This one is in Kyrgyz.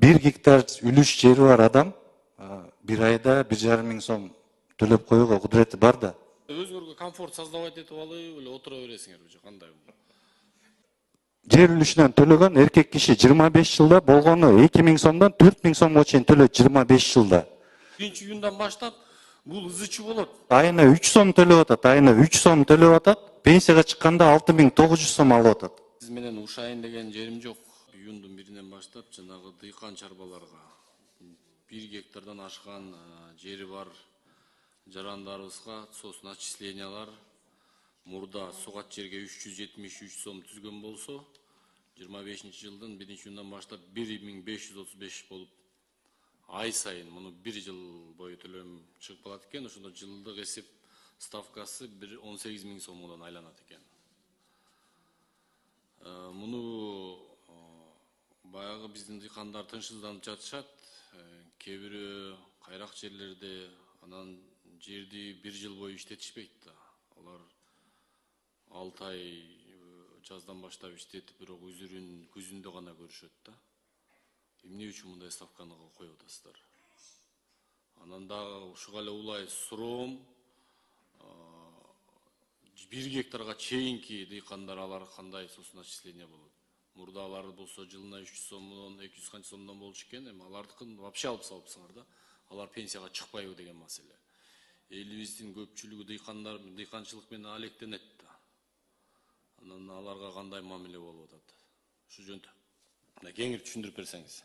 1 гектар үлүш жери бар адам bir айда 1,5 миң сом төлөп коюуга кудурети бар да. Өзгөргө комфорт создавать этип алып эле отура бересиңерби же кандай? Жер үлүшүнөн төлөгөн эркек киши 25 жылда болгону 2 миң сомдон 4 миң сомго чейин төлөйт 25 жылда. 1-июндан баштап бул ызычуу болот. Айына 3 сом төлөп атат, айына 3 сом төлөп атат, пенсияга чыкканда 6900 сом алып атат. Сиз менен ушайын деген жерим жок. Июндун 1-инен баштап жанагы дыйкан чарбаларга 1 гектардан ашкан жери бар жарандарыбызга сосын отчислениялар мурда сугат жерге 373 сом түзгөн болсо 25-жылдын 1-июндан баштап 1535 болуп ай сайын муну 1 жыл бою төлөм чыгып калат экен. Ошондо жылдык эсеп ставкасы 18 миң сомдон айланат экен. Муну баягы биздин дыйкандар тынчсызданып жатышат. Кээ бирөө кайрак жерлерде анан жерди 1 жыл бою иштетишпейт да. Алар 6 ай жаздан баштап иштетип, бирок үзүрүн күзүндө гана көрүшөт да. Эмне үчүн мындай ставканы коюп атасыздар? Анан дагы ушуга эле улай суроом, 1 гектарга чейинки дыйкандар алар кандай сосын отчисление болот? Мурда алар болсо жылына 300 сомдон, 200 канча сомдон болчу экен, эми алардыкын вообще алып салыпсыңар да. Алар пенсияга чыкпайбы деген маселе. Элибиздин көпчүлүгү дыйкандар, дыйканчылык менен алектенет да. Анан аларга кандай мамиле болуп атат? Ушу жөнүндө кеңири түшүндүрүп берсеңиз.